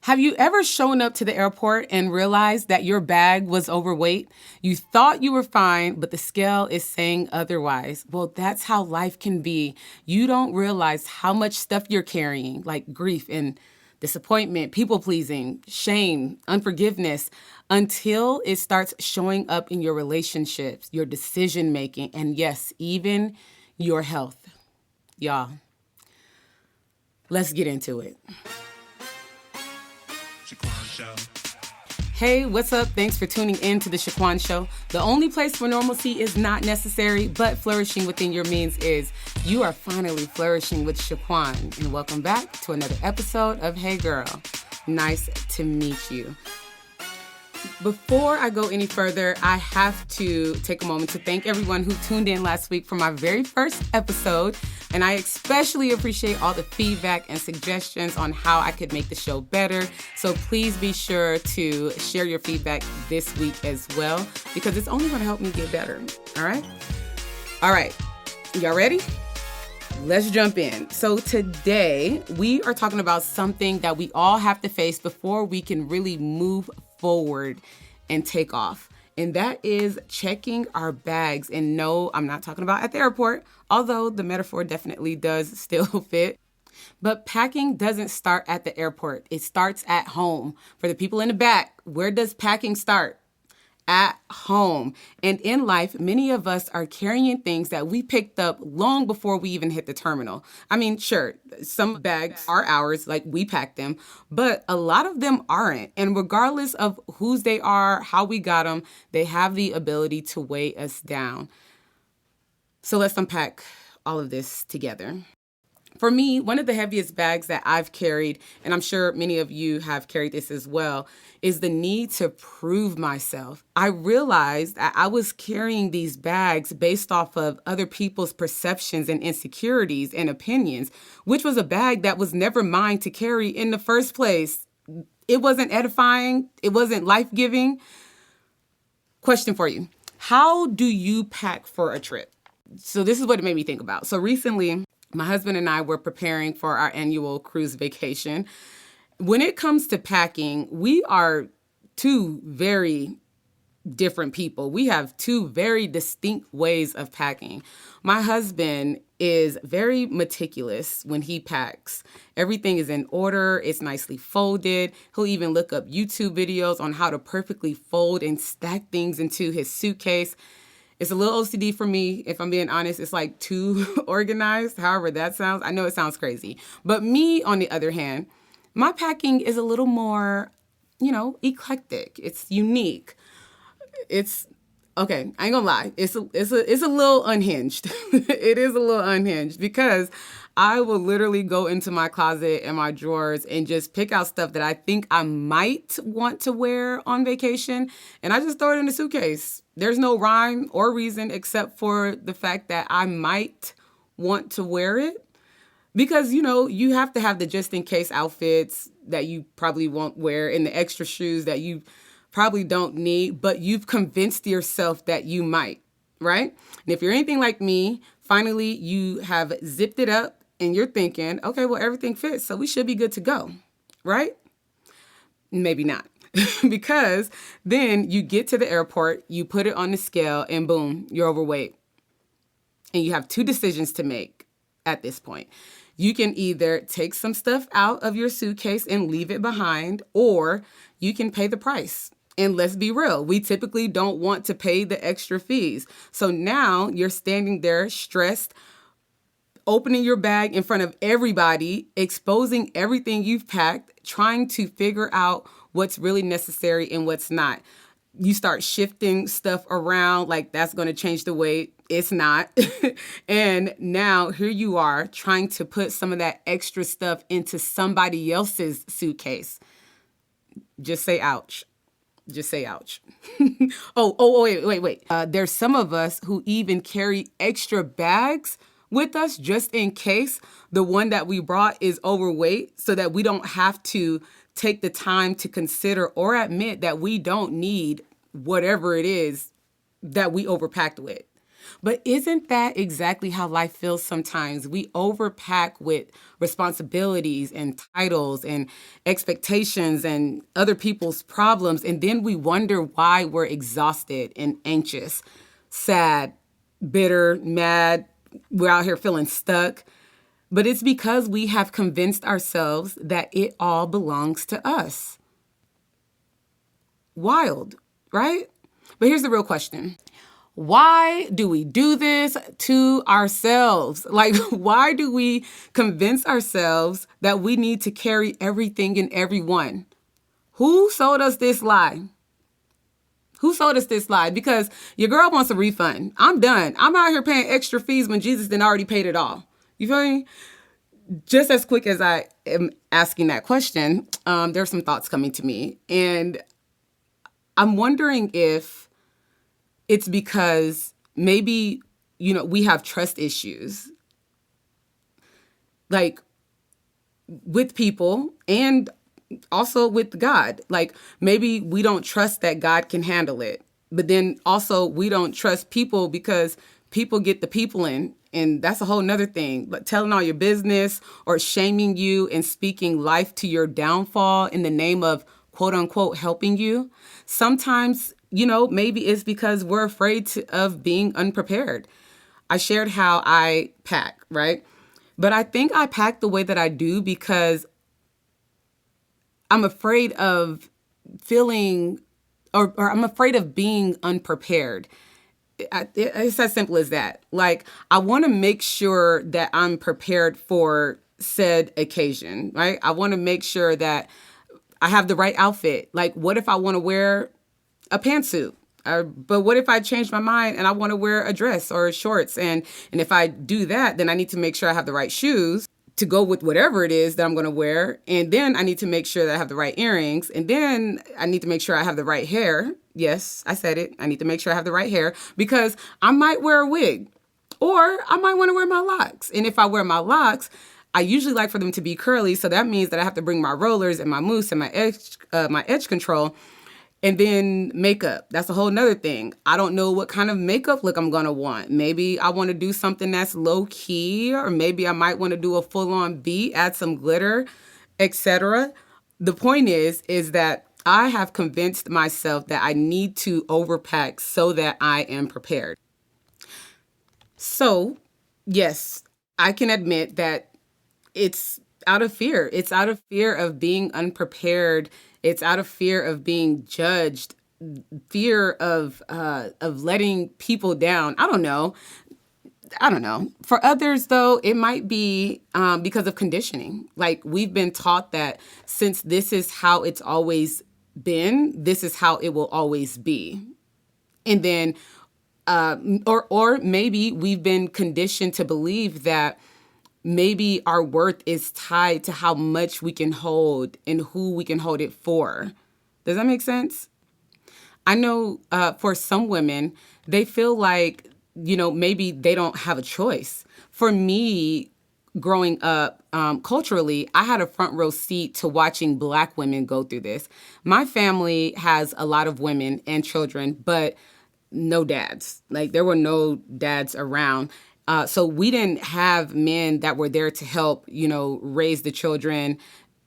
Have you ever shown up to the airport and realized that your bag was overweight? You thought you were fine, but the scale is saying otherwise. Well, that's how life can be. You don't realize how much stuff you're carrying, like grief and disappointment, people pleasing, shame, unforgiveness, until it starts showing up in your relationships, your decision making, and yes, even your health. Y'all, let's get into it. Hey, what's up? Thanks for tuning in to The Shaquan Show. The only place where normalcy is not necessary, but flourishing within your means is. You are finally flourishing with Shaquan. And welcome back to another episode of Hey Girl. Nice to meet you. Before I go any further, I have to take a moment to thank everyone who tuned in last week for my very first episode. And I especially appreciate all the feedback and suggestions on how I could make the show better. So please be sure to share your feedback this week as well, because it's only going to help me get better. All right? All right. Y'all ready? Let's jump in. So today we are talking about something that we all have to face before we can really move forward and take off. And that is checking our bags. And no, I'm not talking about at the airport, although the metaphor definitely does still fit. But packing doesn't start at the airport. It starts at home. For the people in the back, where does packing start? At home. And in life, many of us are carrying things that we picked up long before we even hit the terminal. I mean, sure, some bags are ours, like we packed them, but a lot of them aren't. And regardless of whose they are, how we got them, they have the ability to weigh us down. So let's unpack all of this together. For me, one of the heaviest bags that I've carried, and I'm sure many of you have carried this as well, is the need to prove myself. I realized that I was carrying these bags based off of other people's perceptions and insecurities and opinions, which was a bag that was never mine to carry in the first place. It wasn't edifying. It wasn't life-giving. Question for you. How do you pack for a trip? So this is what it made me think about. So recently, my husband and I were preparing for our annual cruise vacation. When it comes to packing, we are two very different people. We have two very distinct ways of packing. My husband is very meticulous when he packs. Everything is in order. It's nicely folded. He'll even look up YouTube videos on how to perfectly fold and stack things into his suitcase. It's a little OCD for me, if I'm being honest. It's like too organized, however that sounds. I know it sounds crazy. But me, on the other hand, my packing is a little more, eclectic. It's unique. Okay, I ain't gonna lie. It's a little unhinged. It is a little unhinged because I will literally go into my closet and my drawers and just pick out stuff that I think I might want to wear on vacation, and I just throw it in the suitcase. There's no rhyme or reason except for the fact that I might want to wear it because, you have to have the just-in-case outfits that you probably won't wear and the extra shoes that you probably don't need, but you've convinced yourself that you might, right? And if you're anything like me, finally you have zipped it up and you're thinking, okay, well, everything fits, so we should be good to go, right? Maybe not. Because then you get to the airport, you put it on the scale, and boom, you're overweight. And you have two decisions to make at this point. You can either take some stuff out of your suitcase and leave it behind, or you can pay the price. And let's be real, we typically don't want to pay the extra fees. So now you're standing there stressed, opening your bag in front of everybody, exposing everything you've packed, trying to figure out what's really necessary and what's not. You start shifting stuff around like that's going to change the weight. It's not. And now here you are trying to put some of that extra stuff into somebody else's suitcase. Just say ouch. Just say ouch. Wait. There's some of us who even carry extra bags with us just in case the one that we brought is overweight so that we don't have to take the time to consider or admit that we don't need whatever it is that we overpacked with. But isn't that exactly how life feels sometimes? We overpack with responsibilities and titles and expectations and other people's problems. And then we wonder why we're exhausted and anxious, sad, bitter, mad. We're out here feeling stuck. But it's because we have convinced ourselves that it all belongs to us. Wild, right? But here's the real question. Why do we do this to ourselves? Like, why do we convince ourselves that we need to carry everything and everyone? Who sold us this lie? Who sold us this lie? Because your girl wants a refund. I'm done. I'm out here paying extra fees when Jesus done already paid it all. You feel me? Just as quick as I am asking that question, there's some thoughts coming to me. And I'm wondering if it's because maybe, we have trust issues, like with people and also with God. Like maybe we don't trust that God can handle it. But then also we don't trust people because people get the people in. And that's a whole nother thing. But telling all your business or shaming you and speaking life to your downfall in the name of quote unquote helping you. Sometimes, maybe it's because we're afraid of being unprepared. I shared how I pack, right? But I think I pack the way that I do because I'm afraid of feeling or I'm afraid of being unprepared. It's as simple as that. Like, I want to make sure that I'm prepared for said occasion, right? I want to make sure that I have the right outfit. Like, what if I want to wear a pantsuit? But what if I change my mind and I want to wear a dress or shorts? And if I do that, then I need to make sure I have the right shoes to go with whatever it is that I'm going to wear. And then I need to make sure that I have the right earrings. And then I need to make sure I have the right hair. Yes, I said it. I need to make sure I have the right hair because I might wear a wig or I might want to wear my locks. And if I wear my locks, I usually like for them to be curly. So that means that I have to bring my rollers and my mousse and my edge control. And then makeup. That's a whole nother thing. I don't know what kind of makeup look I'm going to want. Maybe I want to do something that's low key, or maybe I might want to do a full on beat, add some glitter, etc. The point is that I have convinced myself that I need to overpack so that I am prepared. So, yes, I can admit that it's out of fear. It's out of fear of being unprepared. It's out of fear of being judged, fear of letting people down. I don't know. For others, though, it might be because of conditioning. Like we've been taught that since this is how it's always been, this is how it will always be. And then, or maybe we've been conditioned to believe that maybe our worth is tied to how much we can hold and who we can hold it for. Does that make sense? I know for some women, they feel like, maybe they don't have a choice. For me, growing up culturally, I had a front row seat to watching Black women go through this. My family has a lot of women and children, but no dads. Like there were no dads around. So we didn't have men that were there to help, raise the children,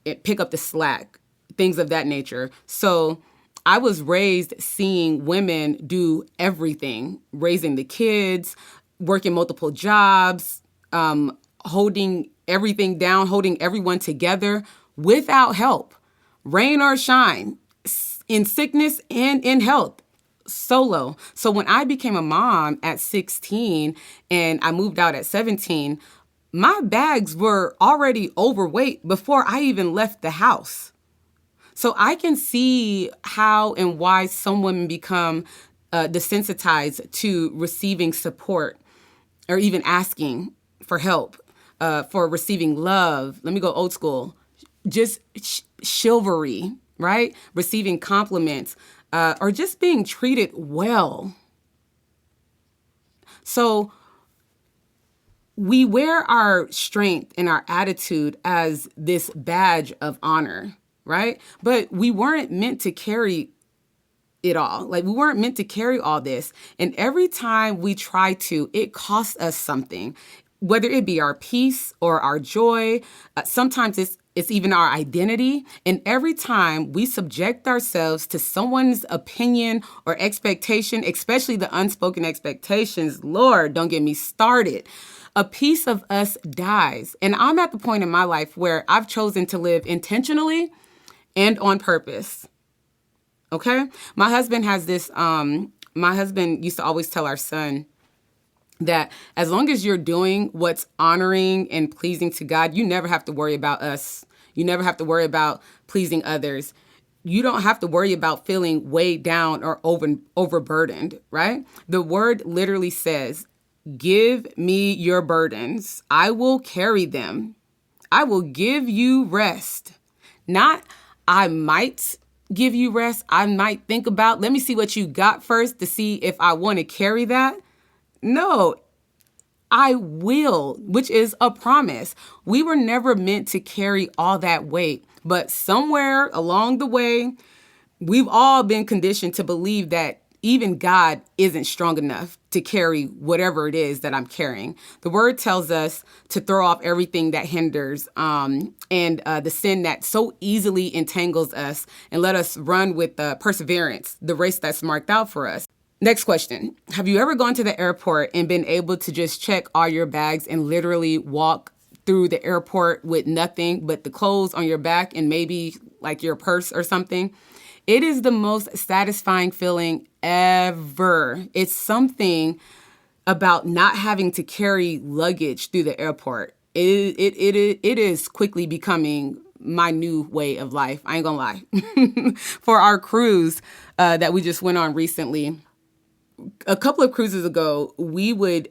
pick up the slack, things of that nature. So I was raised seeing women do everything, raising the kids, working multiple jobs, holding everything down, holding everyone together without help, rain or shine, in sickness and in health. Solo. So when I became a mom at 16 and I moved out at 17, my bags were already overweight before I even left the house. So I can see how and why some women become desensitized to receiving support or even asking for help, for receiving love. Let me go old school. Just chivalry, right? Receiving compliments. Or just being treated well. So we wear our strength and our attitude as this badge of honor, right? But we weren't meant to carry it all. Like, we weren't meant to carry all this. And every time we try to, it costs us something, whether it be our peace or our joy. Sometimes it's even our identity. And every time we subject ourselves to someone's opinion or expectation, especially the unspoken expectations, Lord, don't get me started, a piece of us dies. And I'm at the point in my life where I've chosen to live intentionally and on purpose. Okay? My husband has this, my husband used to always tell our son that as long as you're doing what's honoring and pleasing to God, you never have to worry about us. You never have to worry about pleasing others. You don't have to worry about feeling weighed down or overburdened, right? The word literally says, give me your burdens. I will carry them. I will give you rest. Not, I might give you rest. I might think about, let me see what you got first to see if I want to carry that. No, I will, which is a promise. We were never meant to carry all that weight, but somewhere along the way, we've all been conditioned to believe that even God isn't strong enough to carry whatever it is that I'm carrying. The word tells us to throw off everything that hinders and the sin that so easily entangles us, and let us run with perseverance, the race that's marked out for us. Next question. Have you ever gone to the airport and been able to just check all your bags and literally walk through the airport with nothing but the clothes on your back and maybe like your purse or something? It is the most satisfying feeling ever. It's something about not having to carry luggage through the airport. It is quickly becoming my new way of life. I ain't gonna lie. For our cruise that we just went on recently, a couple of cruises ago, we would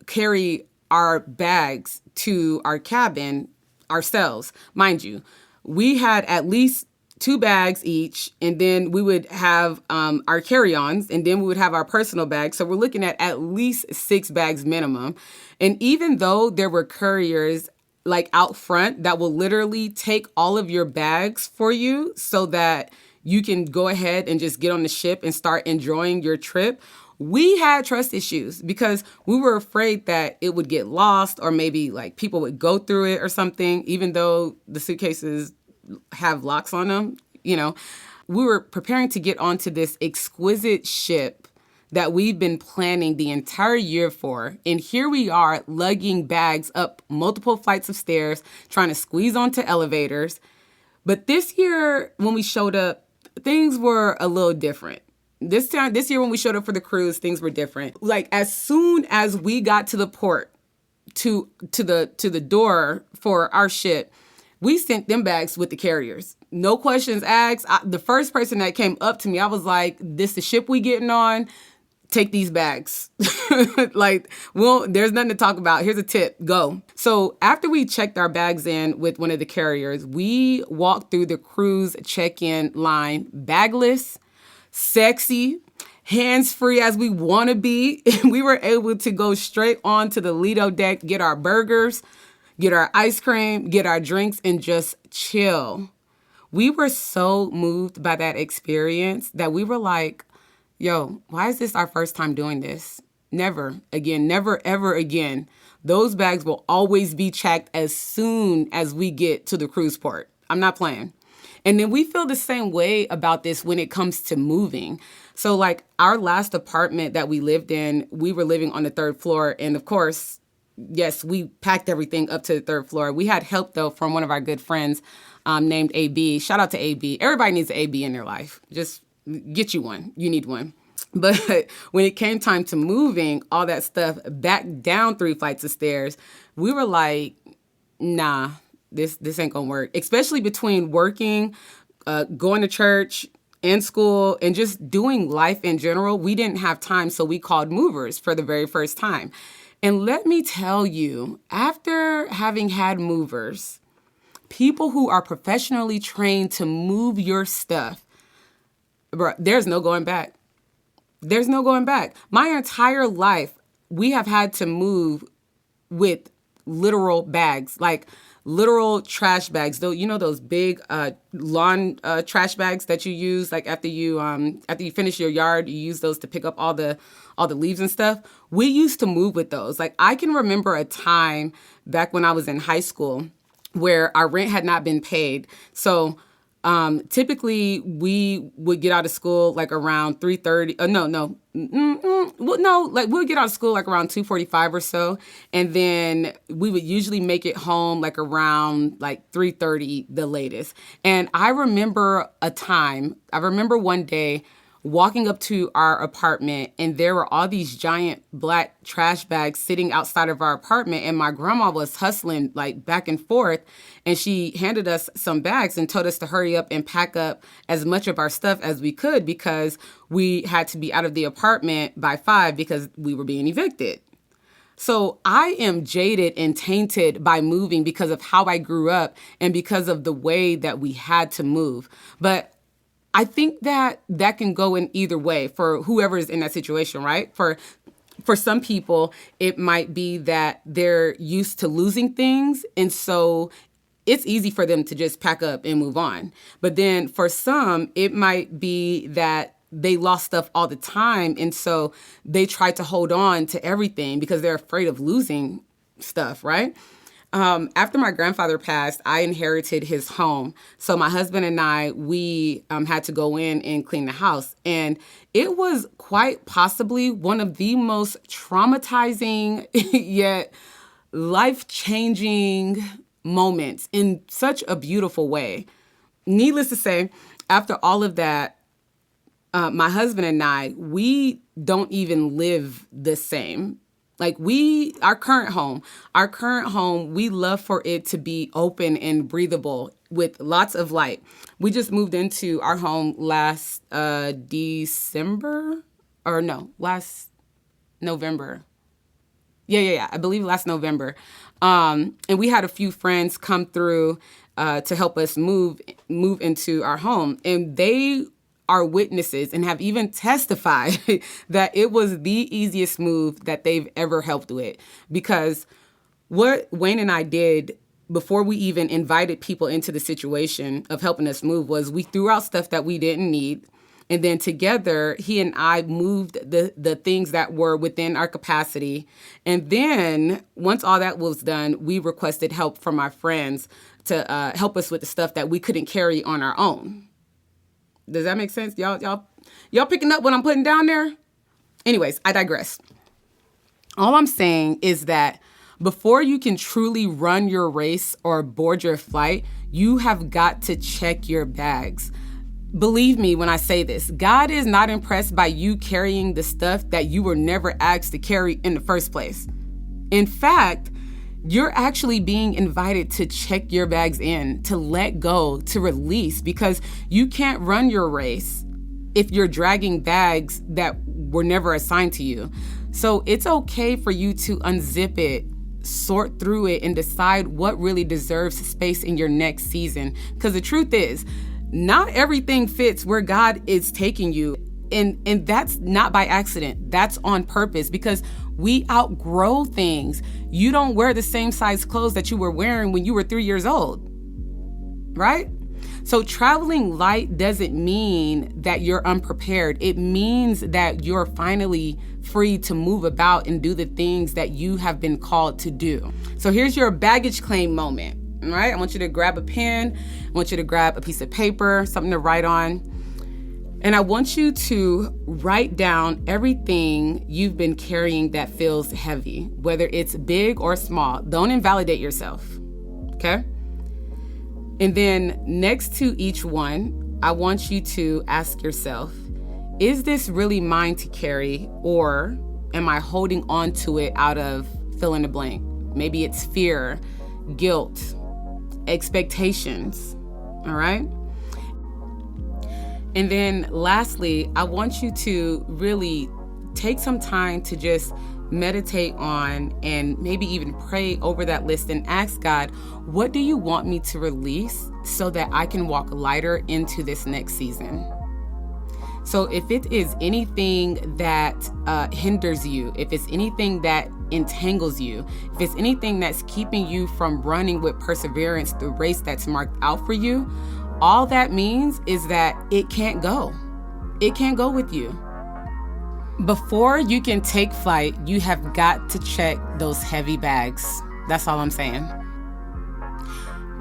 carry our bags to our cabin ourselves. Mind you, we had at least 2 bags each, and then we would have our carry-ons, and then we would have our personal bags. So we're looking at least 6 bags minimum. And even though there were couriers like out front that will literally take all of your bags for you so that you can go ahead and just get on the ship and start enjoying your trip, we had trust issues because we were afraid that it would get lost, or maybe like people would go through it or something, even though the suitcases have locks on them. You know, we were preparing to get onto this exquisite ship that we've been planning the entire year for. And here we are lugging bags up multiple flights of stairs, trying to squeeze onto elevators. But this year, when we showed up, things were a little different. This year when we showed up for the cruise, things were different. Like, as soon as we got to the port, to the door for our ship, we sent them bags with the carriers. No questions asked. The first person that came up to me, I was like, this the ship we getting on? Take these bags. Like, well, there's nothing to talk about. Here's a tip. Go. So after we checked our bags in with one of the carriers, we walked through the cruise check-in line bagless, sexy, hands-free as we want to be. We were able to go straight on to the Lido deck, get our burgers, get our ice cream, get our drinks, and just chill. We were so moved by that experience that we were like, yo, why is this our first time doing this? Never again, never, ever again. Those bags will always be checked as soon as we get to the cruise port. I'm not playing. And then we feel the same way about this when it comes to moving. So like our last apartment that we lived in, we were living on the 3rd floor. And of course, yes, we packed everything up to the 3rd floor. We had help, though, from one of our good friends named AB. Shout out to AB. Everybody needs an AB in their life. Just get you one. You need one. But when it came time to moving all that stuff back down 3 flights of stairs, we were like, nah, this ain't gonna work. Especially between working, going to church, in school, and just doing life in general. We didn't have time, so we called movers for the very first time. And let me tell you, after having had movers, people who are professionally trained to move your stuff, bro, there's no going back. There's no going back. My entire life, we have had to move with literal bags. Like literal trash bags. Though, those big lawn trash bags that you use, like after you finish your yard, you use those to pick up all the leaves and stuff. We used to move with those. Like, I can remember a time back when I was in high school where our rent had not been paid. So typically we would get out of school like around 3:30. We'll get out of school like around 2:45 or so. And then we would usually make it home like around like 3:30, the latest. And I remember one day walking up to our apartment, and there were all these giant black trash bags sitting outside of our apartment, and my grandma was hustling like back and forth, and she handed us some bags and told us to hurry up and pack up as much of our stuff as we could because we had to be out of the apartment by 5 because we were being evicted. So I am jaded and tainted by moving because of how I grew up and because of the way that we had to move. But I think that can go in either way for whoever is in that situation, right? For some people, it might be that they're used to losing things, and so it's easy for them to just pack up and move on. But then for some, it might be that they lost stuff all the time, and so they try to hold on to everything because they're afraid of losing stuff, right? After my grandfather passed, I inherited his home. So my husband and I, we had to go in and clean the house. And it was quite possibly one of the most traumatizing yet life-changing moments in such a beautiful way. Needless to say, after all of that, my husband and I, we don't even live the same. Like our current home, we love for it to be open and breathable with lots of light. We just moved into our home last November. Yeah. I believe last November. And we had a few friends come through to help us move into our home. And they are witnesses and have even testified that it was the easiest move that they've ever helped with. Because what Wayne and I did before we even invited people into the situation of helping us move was we threw out stuff that we didn't need. And then together, he and I moved the things that were within our capacity. And then once all that was done, we requested help from our friends to help us with the stuff that we couldn't carry on our own. Does that make sense? Y'all picking up what I'm putting down there? Anyways, I digress. All I'm saying is that before you can truly run your race or board your flight, you have got to check your bags. Believe me when I say this, God is not impressed by you carrying the stuff that you were never asked to carry in the first place. In fact, you're actually being invited to check your bags in, to let go, to release, because you can't run your race if you're dragging bags that were never assigned to you. So it's okay for you to unzip it, sort through it, and decide what really deserves space in your next season. Because the truth is, not everything fits where God is taking you. And that's not by accident. That's on purpose because we outgrow things. You don't wear the same size clothes that you were wearing when you were 3 years old, right? So traveling light doesn't mean that you're unprepared. It means that you're finally free to move about and do the things that you have been called to do. So here's your baggage claim moment, all right? I want you to grab a pen. I want you to grab a piece of paper, something to write on. And I want you to write down everything you've been carrying that feels heavy, whether it's big or small. Don't invalidate yourself, okay? And then next to each one, I want you to ask yourself, is this really mine to carry, or am I holding on to it out of fill in the blank? Maybe it's fear, guilt, expectations, all right? And then lastly, I want you to really take some time to just meditate on and maybe even pray over that list and ask God, what do you want me to release so that I can walk lighter into this next season? So if it is anything that hinders you, if it's anything that entangles you, if it's anything that's keeping you from running with perseverance the race that's marked out for you, all that means is that it can't go. It can't go with you. Before you can take flight, you have got to check those heavy bags. That's all I'm saying.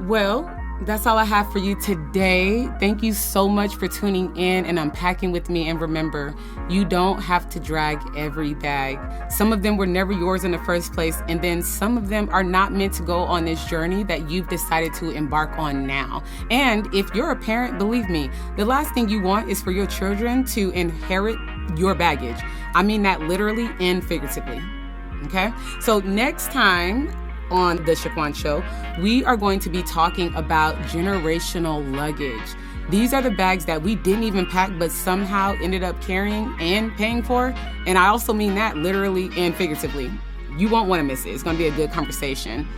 Well, that's all I have for you today. Thank you so much for tuning in and unpacking with me. And remember, you don't have to drag every bag. Some of them were never yours in the first place. And then some of them are not meant to go on this journey that you've decided to embark on now. And if you're a parent, believe me, the last thing you want is for your children to inherit your baggage. I mean that literally and figuratively. Okay? So next time on The Shaquan Show, we are going to be talking about generational luggage. These are the bags that we didn't even pack but somehow ended up carrying and paying for. And I also mean that literally and figuratively. You won't want to miss it. It's going to be a good conversation.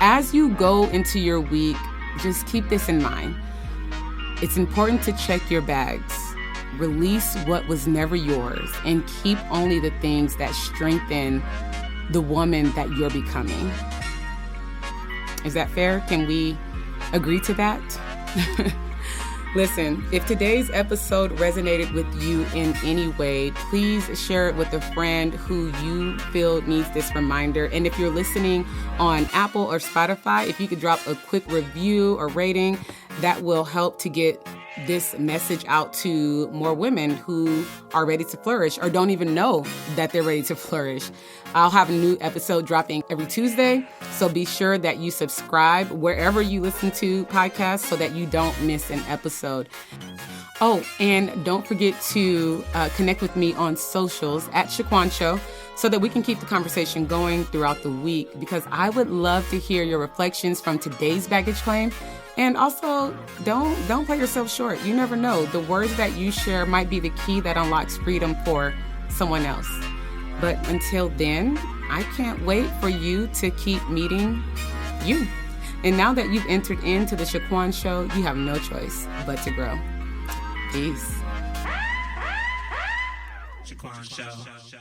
As you go into your week, just keep this in mind. It's important to check your bags. Release what was never yours and keep only the things that strengthen the woman that you're becoming. Is that fair? Can we agree to that? Listen, if today's episode resonated with you in any way, please share it with a friend who you feel needs this reminder. And if you're listening on Apple or Spotify, if you could drop a quick review or rating, that will help to get this message out to more women who are ready to flourish or don't even know that they're ready to flourish. I'll have a new episode dropping every Tuesday, so be sure that you subscribe wherever you listen to podcasts so that you don't miss an episode. Oh, and don't forget to connect with me on socials at Shaquan Show so that we can keep the conversation going throughout the week, because I would love to hear your reflections from today's baggage claim. And also, don't play yourself short. You never know. The words that you share might be the key that unlocks freedom for someone else. But until then, I can't wait for you to keep meeting you. And now that you've entered into the Shaquan Show, you have no choice but to grow. Peace. Shaquan Show.